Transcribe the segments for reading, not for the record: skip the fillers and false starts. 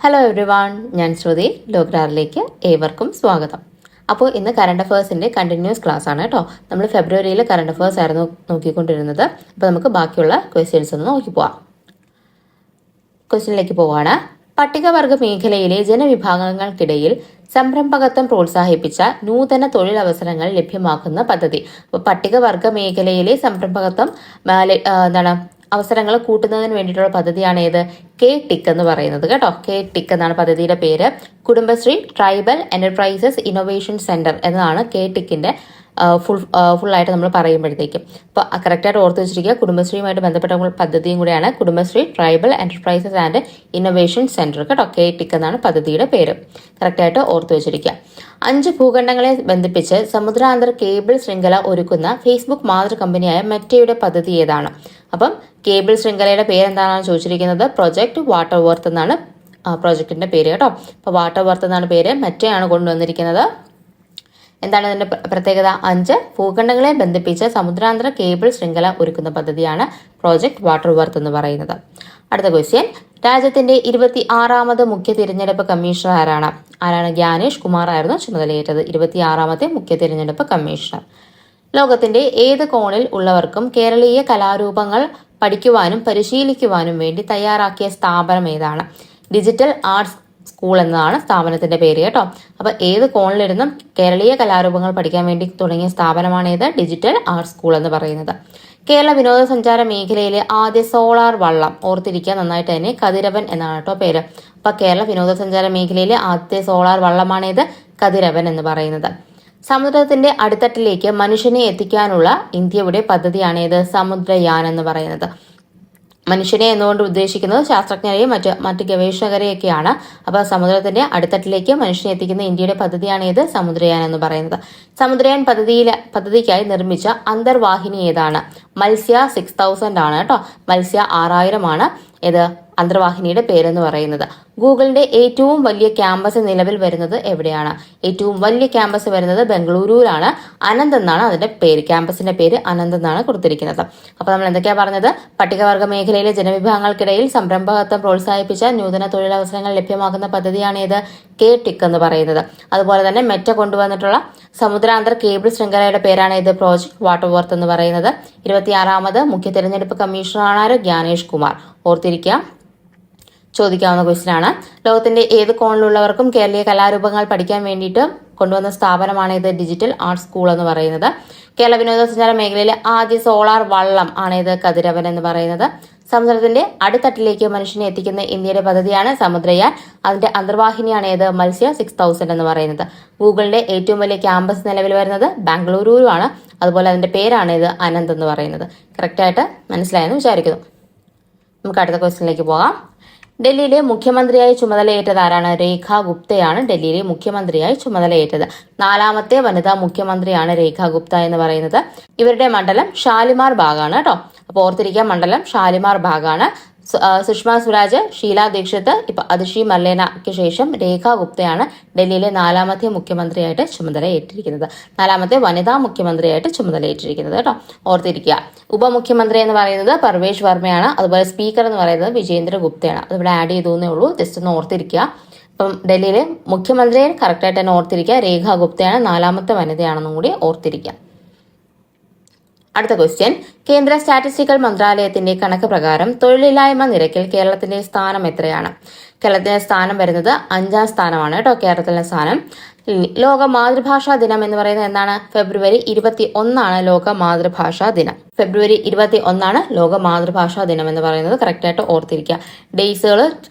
Hello everyone, ഞാൻ ശ്രുതി. ലോഗ്രാറിലേക്ക് ഏവർക്കും സ്വാഗതം. അപ്പോൾ ഇന്ന് കറണ്ട് അഫയേഴ്സിൻ്റെ കണ്ടിന്യൂസ് ക്ലാസ് ആണ് കേട്ടോ. നമ്മൾ ഫെബ്രുവരിയിൽ കറണ്ട് അഫയേഴ്സ് ആയിരുന്നു നോക്കിക്കൊണ്ടിരുന്നത്. അപ്പോൾ നമുക്ക് ബാക്കിയുള്ള ക്വസ്റ്റ്യൻസ് ഒന്ന് നോക്കി പോവാം. ക്വസ്റ്റ്യനിലേക്ക് പോവാണ്. പട്ടികവർഗ മേഖലയിലെ ജനവിഭാഗങ്ങൾക്കിടയിൽ സംരംഭകത്വം പ്രോത്സാഹിപ്പിച്ച നൂതന തൊഴിലവസരങ്ങൾ ലഭ്യമാക്കുന്ന പദ്ധതി. അപ്പോൾ പട്ടികവർഗ മേഖലയിലെ സംരംഭകത്വം അവസരങ്ങൾ കൂട്ടുന്നതിന് വേണ്ടിയിട്ടുള്ള പദ്ധതിയാണ് ഏത്? കെ ടിക് എന്ന് പറയുന്നത് കേട്ടോ. കെ ടിക് എന്നാണ് പദ്ധതിയുടെ പേര്. Kudumbashree tribal enterprises innovation centre എന്നതാണ് കെ ടിക്കിന്റെ ഫുള്ളായിട്ട് നമ്മൾ പറയുമ്പോഴത്തേക്കും. അപ്പോൾ കറക്റ്റായിട്ട് ഓർത്ത് വെച്ചിരിക്കുക. കുടുംബശ്രീയുമായിട്ട് ബന്ധപ്പെട്ട പദ്ധതിയും കൂടിയാണ് Kudumbashree tribal enterprises and innovation centre കേട്ടോ. കെ ടിക് എന്നാണ് പദ്ധതിയുടെ പേര്. കറക്റ്റായിട്ട് ഓർത്ത് വെച്ചിരിക്കുക. 5 ഭൂഖണ്ഡങ്ങളെ ബന്ധിപ്പിച്ച് സമുദ്രാന്തർ കേബിൾ ശൃംഖല ഒരുക്കുന്ന ഫേസ്ബുക്ക് മാതൃ കമ്പനിയായ മെറ്റയുടെ പദ്ധതി ഏതാണ്? അപ്പം കേബിൾ ശൃംഖലയുടെ പേരെന്താണെന്ന് ചോദിച്ചിരിക്കുന്നത് പ്രൊജക്ട് വാട്ടർ വർത്ത് എന്നാണ് പ്രോജക്റ്റിന്റെ പേര് കേട്ടോ. അപ്പോൾ വാട്ടർ വർത്ത് എന്നാണ് പേര്. മെറ്റയാണ് കൊണ്ടുവന്നിരിക്കുന്നത്. എന്താണ് ഇതിന്റെ പ്രത്യേകത? 5 ഭൂഖണ്ഡങ്ങളെ ബന്ധിപ്പിച്ച് സമുദ്രാന്തര കേബിൾ ശൃംഖല ഒരുക്കുന്ന പദ്ധതിയാണ് പ്രോജക്ട് വാട്ടർ വർത്ത് എന്ന് പറയുന്നത്. അടുത്ത ക്വസ്റ്റ്യൻ. രാജ്യത്തിന്റെ 26ാമത് മുഖ്യ തിരഞ്ഞെടുപ്പ് കമ്മീഷണർ ആരാണ്? ഗ്യാനേഷ് കുമാർ ആയിരുന്നു ചുമതലയേറ്റത്. 26ാമത്തെ മുഖ്യ തിരഞ്ഞെടുപ്പ് കമ്മീഷണർ. ലോകത്തിന്റെ ഏത് കോണിൽ ഉള്ളവർക്കും കേരളീയ കലാരൂപങ്ങൾ പഠിക്കുവാനും പരിശീലിക്കുവാനും വേണ്ടി തയ്യാറാക്കിയ സ്ഥാപനം ഏതാണ്? ഡിജിറ്റൽ ആർട്സ് സ്കൂൾ എന്നതാണ് സ്ഥാപനത്തിന്റെ പേര് കേട്ടോ. അപ്പൊ ഏത് കോണിലിരുന്നും കേരളീയ കലാരൂപങ്ങൾ പഠിക്കാൻ വേണ്ടി തുടങ്ങിയ സ്ഥാപനമാണ് ഏത്? ഡിജിറ്റൽ ആർട്സ് സ്കൂൾ എന്ന് പറയുന്നത്. കേരള വിനോദസഞ്ചാര മേഖലയിലെ ആദ്യ സോളാർ വള്ളം, ഓർത്തിരിക്കുക നന്നായിട്ട് തന്നെ, കതിരവൻ എന്നാണ് കേട്ടോ പേര്. അപ്പൊ കേരള വിനോദസഞ്ചാര മേഖലയിലെ ആദ്യത്തെ സോളാർ വള്ളമാണ് ഇത് കതിരവൻ എന്ന് പറയുന്നത്. സമുദ്രത്തിന്റെ അടിത്തട്ടിലേക്ക് മനുഷ്യനെ എത്തിക്കാനുള്ള ഇന്ത്യയുടെ പദ്ധതിയാണ് ഏത്? സമുദ്രയാൻ എന്ന് പറയുന്നത്. മനുഷ്യനെ എന്നുകൊണ്ട് ഉദ്ദേശിക്കുന്നത് ശാസ്ത്രജ്ഞരെയും മറ്റ് ഗവേഷകരെയൊക്കെയാണ്. അപ്പോൾ സമുദ്രത്തിന്റെ അടിത്തട്ടിലേക്ക് മനുഷ്യനെ എത്തിക്കുന്ന ഇന്ത്യയുടെ പദ്ധതിയാണ് ഏത്? സമുദ്രയാൻ എന്ന് പറയുന്നത്. സമുദ്രയാൻ പദ്ധതിക്കായി നിർമ്മിച്ച അന്തർവാഹിനി ഏതാണ്? മത്സ്യ 6000 ആണ് കേട്ടോ. മത്സ്യ 6000 ആണ് ഏത് അന്തർവാഹിനിയുടെ പേരെന്ന് പറയുന്നത്. ഗൂഗിളിന്റെ ഏറ്റവും വലിയ ക്യാമ്പസ് നിലവിൽ വരുന്നത് എവിടെയാണ്? ഏറ്റവും വലിയ ക്യാമ്പസ് വരുന്നത് ബംഗളൂരുവിലാണ്. അനന്ത് എന്നാണ് അതിന്റെ പേര്. ക്യാമ്പസിന്റെ പേര് അനന്ത് എന്നാണ് കൊടുത്തിരിക്കുന്നത്. അപ്പൊ നമ്മൾ എന്തൊക്കെയാ പറഞ്ഞത്? പട്ടികവർഗ മേഖലയിലെ ജനവിഭാഗങ്ങൾക്കിടയിൽ സംരംഭകത്വം പ്രോത്സാഹിപ്പിച്ച നൂതന തൊഴിലവസരങ്ങൾ ലഭ്യമാക്കുന്ന പദ്ധതിയാണ് ഏത്? കെ ടിക് എന്ന് പറയുന്നത്. അതുപോലെ തന്നെ മെറ്റ കൊണ്ടുവന്നിട്ടുള്ള സമുദ്രാന്തർ കേബിൾ ശൃംഖലയുടെ പേരാണ് ഇത് പ്രോജക്ട് വാട്ടർ വർത്ത് എന്ന് പറയുന്നത്. 26ാമത് മുഖ്യ തെരഞ്ഞെടുപ്പ് കമ്മീഷണറാണ് ഗ്യാനേഷ് കുമാർ. ഓർത്തിരിക്കുക, ചോദിക്കാവുന്ന ക്വസ്റ്റ്യൻ ആണ്. ലോകത്തിന്റെ ഏത് കോണിലുള്ളവർക്കും കേരളീയ കലാരൂപങ്ങൾ പഠിക്കാൻ വേണ്ടിയിട്ട് കൊണ്ടുവന്ന സ്ഥാപനമാണ് ഇത് ഡിജിറ്റൽ ആർട്സ് സ്കൂൾ എന്ന് പറയുന്നത്. കേരള വിനോദസഞ്ചാര മേഖലയിലെ ആദ്യ സോളാർ വള്ളം ആണ് ഇത് കതിരവൻ എന്ന് പറയുന്നത്. സമുദ്രത്തിന്റെ അടിത്തട്ടിലേക്ക് മനുഷ്യനെ എത്തിക്കുന്ന ഇന്ത്യയുടെ പദ്ധതിയാണ് സമുദ്രയാൻ. അതിന്റെ അന്തർവാഹിനിയാണ് ഏത്? മത്സ്യ 6000 എന്ന് പറയുന്നത്. ഗൂഗിളിന്റെ ഏറ്റവും വലിയ ക്യാമ്പസ് നിലവിൽ വരുന്നത് ബാംഗ്ലൂരുവാണ്. അതുപോലെ അതിന്റെ പേരാണ് ഇത് അനന്ത് എന്ന് പറയുന്നത്. കറക്റ്റായിട്ട് മനസ്സിലായെന്ന് വിചാരിക്കുന്നു. നമുക്ക് അടുത്ത ക്വസ്റ്റ്യനിലേക്ക് പോകാം. ഡൽഹിയിലെ മുഖ്യമന്ത്രിയായി ചുമതലയേറ്റത് ആരാണ്? രേഖ ഗുപ്തയാണ് ഡൽഹിയിലെ മുഖ്യമന്ത്രിയായി ചുമതലയേറ്റത്. 4ാമത്തെ വനിതാ മുഖ്യമന്ത്രിയാണ് രേഖ ഗുപ്ത എന്ന് പറയുന്നത്. ഇവരുടെ മണ്ഡലം ഷാലിമാർ ബാഗാണ് കേട്ടോ. അപ്പോൾ ഓർത്തിരിക്കുക, മണ്ഡലം ഷാലിമാർ ബാഗാണ്. സുഷമ സ്വരാജ്, ഷീല ദീക്ഷിത്, ഇപ്പൊ അതിഷി മർലേനയ്ക്ക് ശേഷം രേഖ ഗുപ്തയാണ് ഡൽഹിയിലെ 4ാമത്തെ മുഖ്യമന്ത്രിയായിട്ട് ചുമതലയേറ്റിരിക്കുന്നത്. 4ാമത്തെ വനിതാ മുഖ്യമന്ത്രിയായിട്ട് ചുമതലയേറ്റിരിക്കുന്നത് കേട്ടോ. ഓർത്തിരിക്കുക. ഉപമുഖ്യമന്ത്രി എന്ന് പറയുന്നത് പർവേഷ് വർമ്മയാണ്. അതുപോലെ സ്പീക്കർ എന്ന് പറയുന്നത് വിജേന്ദ്ര ഗുപ്തയാണ്. അതിവിടെ ആഡ് ചെയ്തേ ഉള്ളൂ. ജസ്റ്റ് ഒന്ന് ഓർത്തിരിക്കുക. ഇപ്പം ഡൽഹിയിലെ മുഖ്യമന്ത്രിയെ കറക്റ്റായിട്ട് തന്നെ ഓർത്തിരിക്കുക. രേഖ ഗുപ്തയാണ്. 4ാമത്തെ വനിതയാണെന്നും കൂടി ഓർത്തിരിക്കുക. അടുത്ത ക്വസ്റ്റ്യൻ. കേന്ദ്ര സ്റ്റാറ്റിസ്റ്റിക്കൽ മന്ത്രാലയത്തിന്റെ കണക്ക് പ്രകാരം തൊഴിലില്ലായ്മ നിരക്കിൽ കേരളത്തിന്റെ സ്ഥാനം എത്രയാണ്? കേരളത്തിന്റെ സ്ഥാനം വരുന്നത് 5ാം സ്ഥാനമാണ് കേട്ടോ. കേരളത്തിലെ സ്ഥാനം. ലോക മാതൃഭാഷാ ദിനം എന്ന് പറയുന്നത് എന്താണ്? ഫെബ്രുവരി 21 ലോക മാതൃഭാഷാ ദിനം. ഫെബ്രുവരി 21 ലോക മാതൃഭാഷാ ദിനം എന്ന് പറയുന്നത്. കറക്റ്റായിട്ട് ഓർത്തിരിക്കുക. ഡേയ്സുകൾ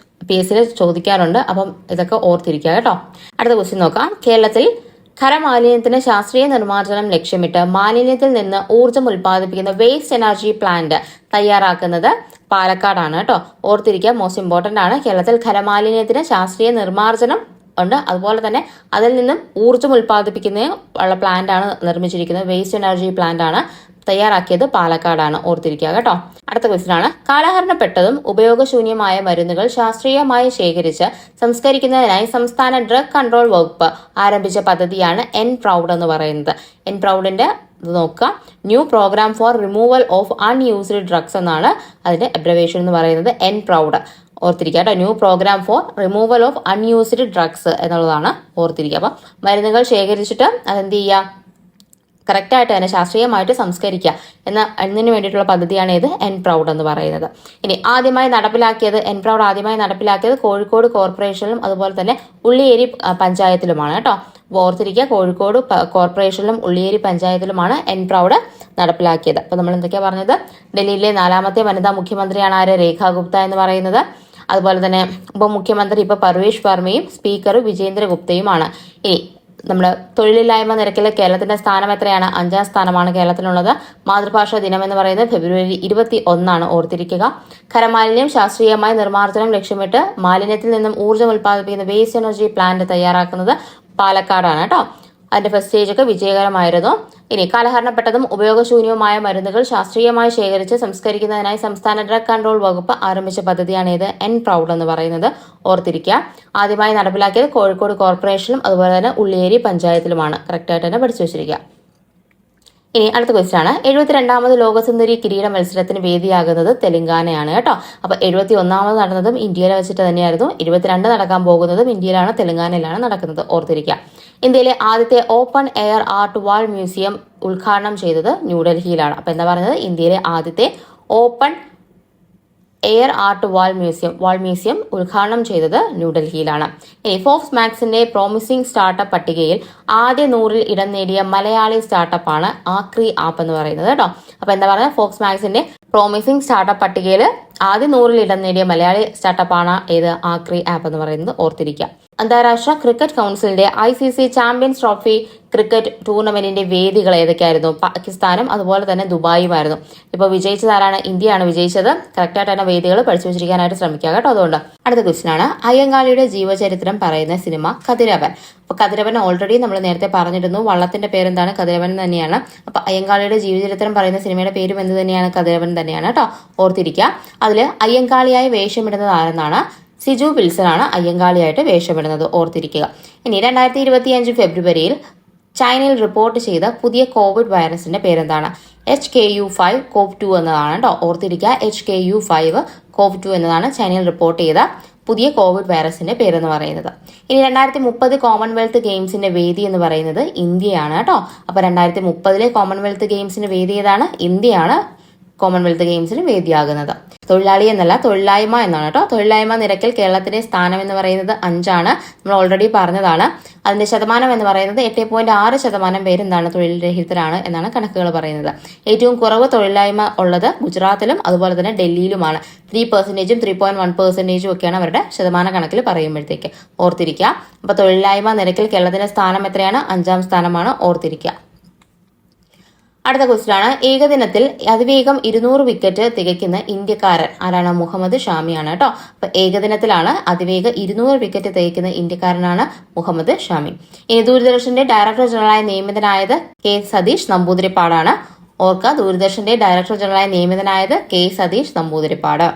PSC ചോദിക്കാറുണ്ട്. അപ്പം ഇതൊക്കെ ഓർത്തിരിക്കുക കേട്ടോ. അടുത്ത ക്വസ്റ്റ്യൻ നോക്കാം. കേരളത്തിൽ ഖരമാലിന്യത്തിന് ശാസ്ത്രീയ നിർമ്മാർജ്ജനം ലക്ഷ്യമിട്ട് മാലിന്യത്തിൽ നിന്ന് ഊർജ്ജം ഉൽപ്പാദിപ്പിക്കുന്ന വേസ്റ്റ് എനർജി പ്ലാന്റ് തയ്യാറാക്കുന്നത് പാലക്കാടാണ് കേട്ടോ. ഓർത്തിരിക്കുക, മോസ്റ്റ് ഇമ്പോർട്ടന്റ് ആണ്. കേരളത്തിൽ ഖരമാലിന്യത്തിന് ശാസ്ത്രീയ നിർമ്മാർജ്ജനം ഉണ്ട്. അതുപോലെ തന്നെ അതിൽ നിന്നും ഊർജ്ജം ഉൽപ്പാദിപ്പിക്കുന്ന ഉള്ള പ്ലാന്റ് ആണ് നിർമ്മിച്ചിരിക്കുന്നത്. വേസ്റ്റ് എനർജി പ്ലാന്റ് ആണ് തയ്യാറാക്കിയത് പാലക്കാടാണ്. ഓർത്തിരിക്കുക കേട്ടോ. അടുത്ത ക്വസ്റ്റ്യൻ ആണ്. കാലഹരണപ്പെട്ടതും ഉപയോഗശൂന്യമായ മരുന്നുകൾ ശാസ്ത്രീയമായി ശേഖരിച്ച് സംസ്കരിക്കുന്നതിനായി സംസ്ഥാന ഡ്രഗ് കൺട്രോൾ വകുപ്പ് ആരംഭിച്ച പദ്ധതിയാണ് എൻ പ്രൗഡ് എന്ന് പറയുന്നത്. എൻ പ്രൗഡിന്റെ ഇത് നോക്കുക. New programme for removal of unused drugs എന്നാണ് അതിന്റെ അബ്രവേഷൻ എന്ന് പറയുന്നത്. എൻപ്രൗഡ് ഓർത്തിരിക്കുക കേട്ടോ. New programme for removal of unused drugs എന്നുള്ളതാണ് ഓർത്തിരിക്കുക. അപ്പം മരുന്നുകൾ ശേഖരിച്ചിട്ട് അതെന്ത് ചെയ്യുക, കറക്റ്റായിട്ട് തന്നെ ശാസ്ത്രീയമായിട്ട് സംസ്കരിക്കുക എന്നതിന് വേണ്ടിയിട്ടുള്ള പദ്ധതിയാണ് ഇത് എൻപ്രൗഡ് എന്ന് പറയുന്നത്. ഇനി ആദ്യമായി നടപ്പിലാക്കിയത് കോഴിക്കോട് കോർപ്പറേഷനിലും അതുപോലെ തന്നെ ഉള്ളിയേരി പഞ്ചായത്തിലുമാണ് കേട്ടോ. ഓർത്തിരിക്കുക, കോഴിക്കോട് കോർപ്പറേഷനിലും ഉള്ളിയേരി പഞ്ചായത്തിലുമാണ് എൻപ്രൗഡ് നടപ്പിലാക്കിയത്. അപ്പോൾ നമ്മൾ എന്തൊക്കെയാണ് പറഞ്ഞത്? ഡൽഹിയിലെ 4ാമത്തെ വനിതാ മുഖ്യമന്ത്രിയാണ് ആര്? രേഖ ഗുപ്ത എന്ന് പറയുന്നത്. അതുപോലെ തന്നെ ഉപമുഖ്യമന്ത്രി ഇപ്പോൾ പർവേഷ് വർമ്മയും സ്പീക്കർ വിജേന്ദ്ര ഗുപ്തയുമാണ്. ഇനി നമ്മുടെ തൊഴിലില്ലായ്മ നിരക്കിൽ കേരളത്തിന്റെ സ്ഥാനം എത്രയാണ്? 5ാം സ്ഥാനമാണ് കേരളത്തിനുള്ളത്. മാതൃഭാഷാ ദിനം എന്ന് പറയുന്നത് ഫെബ്രുവരി 21 ഓർത്തിരിക്കുക. ഖരമാലിന്യം ശാസ്ത്രീയമായി നിർമ്മാർജ്ജനം ലക്ഷ്യമിട്ട് മാലിന്യത്തിൽ നിന്നും ഊർജ്ജം ഉൽപ്പാദിപ്പിക്കുന്ന വേസ്റ്റ് എനർജി പ്ലാന്റ് തയ്യാറാക്കുന്നത് പാലക്കാടാണ് കേട്ടോ. അതിന്റെ ഫസ്റ്റ് സ്റ്റേജ് ഒക്കെ വിജയകരമായിരുന്നു. ഇനി കാലഹരണപ്പെട്ടതും ഉപയോഗശൂന്യവുമായ മരുന്നുകൾ ശാസ്ത്രീയമായി ശേഖരിച്ച് സംസ്കരിക്കുന്നതിനായി സംസ്ഥാന ഡ്രഗ് കൺട്രോൾ വകുപ്പ് ആരംഭിച്ച പദ്ധതിയാണ് ഇത് എൻപ്രൗഡ് എന്ന് പറയുന്നത്. ഓർത്തിരിക്കുക. ആദ്യമായി നടപ്പിലാക്കിയത് കോഴിക്കോട് കോർപ്പറേഷനിലും അതുപോലെ തന്നെ ഉള്ളിയേരി പഞ്ചായത്തിലുമാണ്. കറക്റ്റായിട്ട് തന്നെ പഠിച്ചു വെച്ചിരിക്കുക. ഇനി അടുത്ത ക്വസ്റ്റ്യൻ ആണ്, 72ാമത് ലോകസുന്ദരി കിരീട മത്സരത്തിന് വേദിയാകുന്നത് തെലങ്കാനയാണ് കേട്ടോ. അപ്പൊ 71ാമത് നടന്നതും ഇന്ത്യയിലെ വെച്ചിട്ട് തന്നെയായിരുന്നു. 22 നടക്കാൻ പോകുന്നതും ഇന്ത്യയിലാണ്, തെലങ്കാനയിലാണ് നടക്കുന്നത്. ഓർത്തിരിക്കുക. ഇന്ത്യയിലെ ആദ്യത്തെ ഓപ്പൺ എയർ ആർട്ട് വാൾ മ്യൂസിയം ഉദ്ഘാടനം ചെയ്തത് ന്യൂഡൽഹിയിലാണ്. അപ്പൊ എന്താ പറയുന്നത്? ഇന്ത്യയിലെ ആദ്യത്തെ ഓപ്പൺ എയർ ആർട്ട് വാൾ മ്യൂസിയം ഉദ്ഘാടനം ചെയ്തത് ന്യൂഡൽഹിയിലാണ്. ഇനി ഫോബ്സ് മാക്സിന്റെ പ്രോമിസിംഗ് സ്റ്റാർട്ടപ്പ് പട്ടികയിൽ ആദ്യ 100-ൽ ഇടം നേടിയ മലയാളി സ്റ്റാർട്ടപ്പാണ് ആക്രി ആപ്പ് എന്ന് പറയുന്നത് കേട്ടോ. അപ്പൊ എന്താ പറയുക? ഫോബ്സ് മാക്സിന്റെ പ്രോമിസിംഗ് സ്റ്റാർട്ടപ്പ് പട്ടികയിൽ ആദ്യ 100-ൽ ഇടം നേടിയ മലയാളി സ്റ്റാർട്ടപ്പാണ് ഏത്? ആക്രി ആപ്പ് എന്ന് പറയുന്നത്. ഓർത്തിരിക്കുക. അന്താരാഷ്ട്ര ക്രിക്കറ്റ് കൗൺസിലിന്റെ ICC ചാമ്പ്യൻസ് ട്രോഫി ക്രിക്കറ്റ് ടൂർണമെന്റിന്റെ വേദികൾ ഏതൊക്കെയായിരുന്നു? പാകിസ്ഥാനും അതുപോലെ തന്നെ ദുബായുമായിരുന്നു. ഇപ്പോൾ വിജയിച്ചതാരാണ്? ഇന്ത്യയാണ് വിജയിച്ചത്. കറക്റ്റായിട്ട് തന്നെ വേദികൾ പഠിച്ചു വെച്ചിരിക്കാനായിട്ട് ശ്രമിക്കുക കേട്ടോ. അതുകൊണ്ട് അടുത്ത ക്വസ്റ്റ്യൻ ആണ്, അയ്യങ്കാളിയുടെ ജീവചരിത്രം പറയുന്ന സിനിമ കതിരവൻ. അപ്പൊ കതിരവൻ ഓൾറെഡി നമ്മൾ നേരത്തെ പറഞ്ഞിരുന്നു. വള്ളത്തിന്റെ പേരെന്താണ്? കതിരവൻ തന്നെയാണ്. അപ്പൊ അയ്യങ്കാളിയുടെ ജീവചരിത്രം പറയുന്ന സിനിമയുടെ പേരും എന്ത് തന്നെയാണ്? കതിരവൻ തന്നെയാണ് കേട്ടോ. ഓർത്തിരിക്കുക. അതിൽ അയ്യങ്കാളിയായി വേഷമിടുന്നത് ആരെന്നാണ്? സിജു വിൽസൺ ആണ് അയ്യങ്കാളിയായിട്ട് വേഷമിടുന്നത്. ഓർത്തിരിക്കുക. ഇനി 2025 ഫെബ്രുവരിയിൽ ചൈനയിൽ റിപ്പോർട്ട് ചെയ്ത പുതിയ കോവിഡ് വൈറസിന്റെ പേരെന്താണ്? HKU5-CoV2 എന്നതാണ് കേട്ടോ. ഓർത്തിരിക്കുക. HKU5-CoV2 എന്നതാണ് ചൈനയിൽ റിപ്പോർട്ട് ചെയ്ത പുതിയ കോവിഡ് വൈറസിന്റെ പേരെന്ന് പറയുന്നത്. ഇനി 2030 കോമൺവെൽത്ത് ഗെയിംസിന്റെ വേദി എന്ന് പറയുന്നത് ഇന്ത്യയാണ് കേട്ടോ. അപ്പൊ 2030 കോമൺവെൽത്ത് ഗെയിംസിന്റെ വേദി ഏതാണ്? ഇന്ത്യയാണ് കോമൺവെൽത്ത് ഗെയിംസിന് വേദിയാകുന്നത്. തൊഴിലാളി എന്നല്ല, തൊഴിലായ്മ എന്നാണ് കേട്ടോ. തൊഴിലായ്മ നിരക്കിൽ കേരളത്തിന്റെ സ്ഥാനം എന്ന് പറയുന്നത് 5 നമ്മൾ ഓൾറെഡി പറഞ്ഞതാണ്. അതിന്റെ ശതമാനം എന്ന് പറയുന്നത് 8.6% പേര് എന്താണ്? തൊഴിൽ രഹിതരാണ് എന്നാണ് കണക്കുകൾ പറയുന്നത്. ഏറ്റവും കുറവ് തൊഴിലായ്മ ഉള്ളത് ഗുജറാത്തിലും അതുപോലെ തന്നെ ഡൽഹിയിലുമാണ്. 3%, 3.1% ഒക്കെയാണ് അവരുടെ ശതമാന കണക്കിൽ പറയുമ്പോഴത്തേക്ക്. ഓർത്തിരിക്കുക. അപ്പൊ തൊഴിലായ്മ നിരക്കിൽ കേരളത്തിന്റെ സ്ഥാനം എത്രയാണ്? 5ാം സ്ഥാനമാണ്. ഓർത്തിരിക്കുക. അടുത്ത ക്വസ്റ്റ്യൻ ആണ്, ഏകദിനത്തിൽ അതിവേഗം 200 വിക്കറ്റ് തികയ്ക്കുന്ന ഇന്ത്യക്കാരൻ ആരാണ്? മുഹമ്മദ് ഷാമിയാണ് കേട്ടോ. അപ്പൊ ഏകദിനത്തിലാണ് അതിവേഗ 200 വിക്കറ്റ് തികയ്ക്കുന്ന ഇന്ത്യക്കാരനാണ് മുഹമ്മദ് ഷാമി. ഇനി ദൂരദർശന്റെ ഡയറക്ടർ ജനറലായി നിയമിതനായത് K. സതീഷ് നമ്പൂതിരിപ്പാടാണ്. ഓർക്കുക, ദൂരദർശന്റെ ഡയറക്ടർ ജനറലായി നിയമിതനായത് K. സതീഷ് നമ്പൂതിരിപ്പാട്.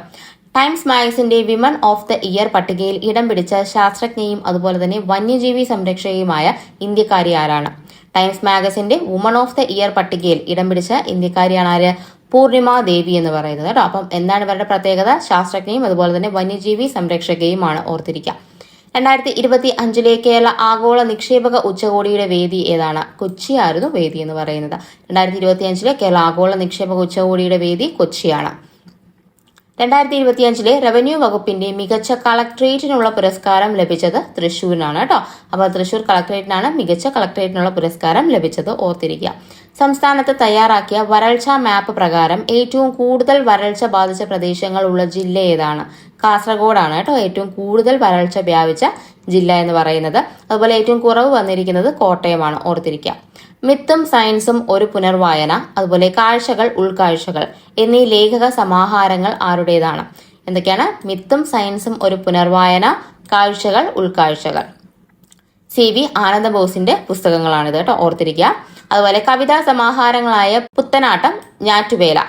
ടൈംസ് മാഗസിന്റെ വിമൻ ഓഫ് ദ ഇയർ പട്ടികയിൽ ഇടം പിടിച്ച ശാസ്ത്രജ്ഞയും അതുപോലെ തന്നെ വന്യജീവി സംരക്ഷകയുമായ ഇന്ത്യക്കാരി ആരാണ്? ടൈംസ് മാഗസിന്റെ വുമൺ ഓഫ് ദ ഇയർ പട്ടികയിൽ ഇടം പിടിച്ച ഇന്ത്യക്കാരിയാണ് ആര്? പൂർണിമ ദേവി എന്ന് പറയുന്നത് കേട്ടോ. അപ്പം എന്താണ് ഇവരുടെ പ്രത്യേകത? ശാസ്ത്രജ്ഞയും അതുപോലെ തന്നെ വന്യജീവി സംരക്ഷകയുമാണ്. ഓർത്തിരിക്കുക. 2025 കേരള ആഗോള നിക്ഷേപക ഉച്ചകോടിയുടെ വേദി ഏതാണ്? കൊച്ചിയായിരുന്നു വേദി എന്ന് പറയുന്നത്. 2025 കേരള ആഗോള നിക്ഷേപക ഉച്ചകോടിയുടെ വേദി കൊച്ചിയാണ്. 2025 റവന്യൂ വകുപ്പിന്റെ മികച്ച കളക്ടറേറ്റിനുള്ള പുരസ്കാരം ലഭിച്ചത് തൃശ്ശൂരിനാണ് കേട്ടോ. അപ്പോൾ തൃശ്ശൂർ കളക്ടറേറ്റിനാണ് മികച്ച കളക്ടറേറ്റിനുള്ള പുരസ്കാരം ലഭിച്ചത്. ഓർത്തിരിക്കുക. സംസ്ഥാനത്ത് തയ്യാറാക്കിയ വരൾച്ച മാപ്പ് പ്രകാരം ഏറ്റവും കൂടുതൽ വരൾച്ച ബാധിച്ച പ്രദേശങ്ങൾ ഉള്ള ജില്ല ഏതാണ്? കാസർഗോഡാണ് കേട്ടോ ഏറ്റവും കൂടുതൽ വരൾച്ച വ്യാപിച്ച ജില്ല എന്ന് പറയുന്നത്. അതുപോലെ ഏറ്റവും കുറവ് വന്നിരിക്കുന്നത് കോട്ടയമാണ്. ഓർത്തിരിക്കുക. മിത്തും സയൻസും ഒരു പുനർവായന, അതുപോലെ കാഴ്ചകൾ ഉൾക്കാഴ്ചകൾ എന്നീ ലേഖക സമാഹാരങ്ങൾ ആരുടേതാണ്? എന്തൊക്കെയാണ്? മിത്തും സയൻസും ഒരു പുനർവായന, കാഴ്ചകൾ ഉൾക്കാഴ്ചകൾ. CV ആനന്ദബോസിന്റെ പുസ്തകങ്ങളാണിത് കേട്ടോ. ഓർത്തിരിക്കുക. അതുപോലെ കവിതാ സമാഹാരങ്ങളായ പുത്തനാട്ടം, ഞാറ്റുവേല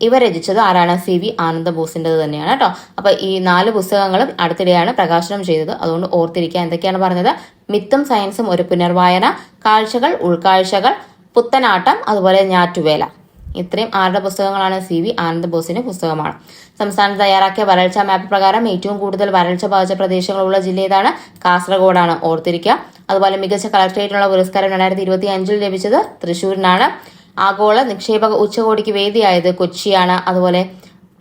ഇവ രചിച്ചത് ആരാണ്? CV ആനന്ദബോസിൻ്റെത് തന്നെയാണ് കേട്ടോ. അപ്പൊ ഈ 4 പുസ്തകങ്ങളും അടുത്തിടെയാണ് പ്രകാശനം ചെയ്തത്. അതുകൊണ്ട് ഓർത്തിരിക്കുക. എന്തൊക്കെയാണ് പറഞ്ഞത്? മിത്തും സയൻസും ഒരു പുനർവായന, കാഴ്ചകൾ ഉൾക്കാഴ്ചകൾ, പുത്തനാട്ടം, അതുപോലെ ഞാറ്റുവേല. ഇത്രയും ആരുടെ പുസ്തകങ്ങളാണ്? CV ആനന്ദബോസിന്റെ പുസ്തകമാണ്. സംസ്ഥാനത്ത് തയ്യാറാക്കിയ വരൾച്ചാ മാപ്പ് പ്രകാരം ഏറ്റവും കൂടുതൽ വരൾച്ച ബാധിച്ച പ്രദേശങ്ങളുള്ള ജില്ല ഏതാണ്? കാസർഗോഡാണ്, ഓർത്തിരിക്കുക. അതുപോലെ മികച്ച കളക്ടറേറ്റിനുള്ള പുരസ്കാരം 2025 ലഭിച്ചത് തൃശ്ശൂരിനാണ്. ആഗോള നിക്ഷേപക ഉച്ചകോടിക്ക് വേദിയായത് കൊച്ചിയാണ്. അതുപോലെ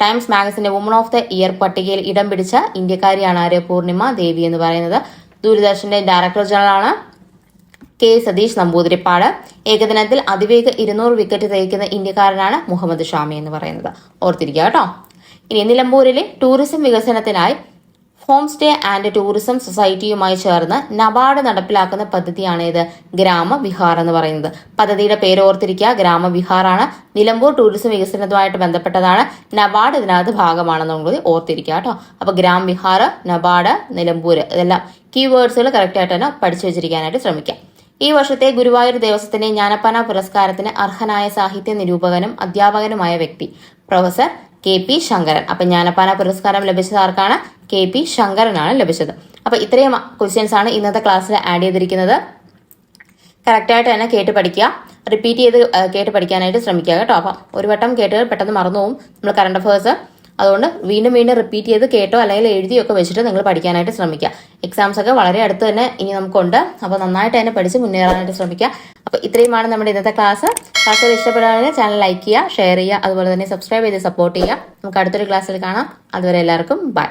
ടൈംസ് മാഗസിന്റെ വുമൺ ഓഫ് ദ ഇയർ പട്ടികയിൽ ഇടം പിടിച്ച ഇന്ത്യക്കാരിയാണ് ആര്? പൂർണിമ ദേവി എന്ന് പറയുന്നത്. ദൂരദർശന്റെ ഡയറക്ടർ ജനറലാണ് K. സതീഷ് നമ്പൂതിരിപ്പാട്. ഏകദിനത്തിൽ അതിവേഗ 200 വിക്കറ്റ് തികയ്ക്കുന്ന ഇന്ത്യക്കാരനാണ് മുഹമ്മദ് ഷാമി എന്ന് പറയുന്നത്. ഓർത്തിരിക്കുക കേട്ടോ. ഇനി നിലമ്പൂരിലെ ടൂറിസം വികസനത്തിനായി ഹോം സ്റ്റേ ആൻഡ് ടൂറിസം സൊസൈറ്റിയുമായി ചേർന്ന് നബാർഡ് നടപ്പിലാക്കുന്ന പദ്ധതിയാണ് ഇത്? ഗ്രാമവിഹാർ എന്ന് പറയുന്നത്. പദ്ധതിയുടെ പേര് ഓർത്തിരിക്കുക, ഗ്രാമവിഹാറാണ്. നിലമ്പൂർ ടൂറിസം വികസനവുമായിട്ട് ബന്ധപ്പെട്ടതാണ്. നബാർഡ് ഇതിനകത്ത് ഭാഗമാണെന്നുള്ളത് ഓർത്തിരിക്കുക കേട്ടോ. അപ്പൊ ഗ്രാമവിഹാർ, നബാർഡ്, നിലമ്പൂർ, ഇതെല്ലാം കീവേഡ്സുകൾ കറക്റ്റ് ആയിട്ട് തന്നെ പഠിച്ചു വെച്ചിരിക്കാനായിട്ട് ശ്രമിക്കാം. ഈ വർഷത്തെ ഗുരുവായൂർ ദേവസ്വത്തിന്റെ ജ്ഞാനപ്പാന പുരസ്കാരത്തിന് അർഹനായ സാഹിത്യ നിരൂപകനും അധ്യാപകനുമായ വ്യക്തി പ്രൊഫസർ KP ശങ്കരൻ. അപ്പൊ ജ്ഞാനപ്പാന പുരസ്കാരം ലഭിച്ചത് ആർക്കാണ്? KP ശങ്കരനാണ് ലഭിച്ചത്. അപ്പൊ ഇത്രയും ക്വസ്റ്റ്യൻസ് ആണ് ഇന്നത്തെ ക്ലാസ്സിൽ ആഡ് ചെയ്തിരിക്കുന്നത്. കറക്റ്റായിട്ട് തന്നെ കേട്ട് പഠിക്കുക, റിപ്പീറ്റ് ചെയ്ത് കേട്ട് പഠിക്കാനായിട്ട് ശ്രമിക്കുക കേട്ടോ. അപ്പം ഒരു വട്ടം കേട്ട് പെട്ടെന്ന് മറന്നു പോകും നമ്മൾ കറണ്ട് അഫയേഴ്സ്. അതുകൊണ്ട് വീണ്ടും വീണ്ടും റിപ്പീറ്റ് ചെയ്ത് കേട്ടോ അല്ലെങ്കിൽ എഴുതിയൊക്കെ വെച്ചിട്ട് നിങ്ങൾ പഠിക്കാനായിട്ട് ശ്രമിക്കുക. എക്സാംസ് ഒക്കെ വളരെ അടുത്ത് തന്നെ ഇനി നമുക്കുണ്ട്. അപ്പോൾ നന്നായിട്ട് തന്നെ പഠിച്ച് മുന്നേറാനായിട്ട് ശ്രമിക്കുക. അപ്പോൾ ഇത്രയുമാണ് നമ്മുടെ ഇന്നത്തെ ക്ലാസ്. ക്ലാസ്സുകൾ ഇഷ്ടപ്പെടുകയാണെങ്കിൽ ചാനൽ ലൈക്ക് ചെയ്യുക, ഷെയർ ചെയ്യുക, അതുപോലെ തന്നെ സബ്സ്ക്രൈബ് ചെയ്ത് സപ്പോർട്ട് ചെയ്യുക. നമുക്ക് അടുത്തൊരു ക്ലാസ്സിൽ കാണാം. അതുവരെ എല്ലാവർക്കും ബൈ.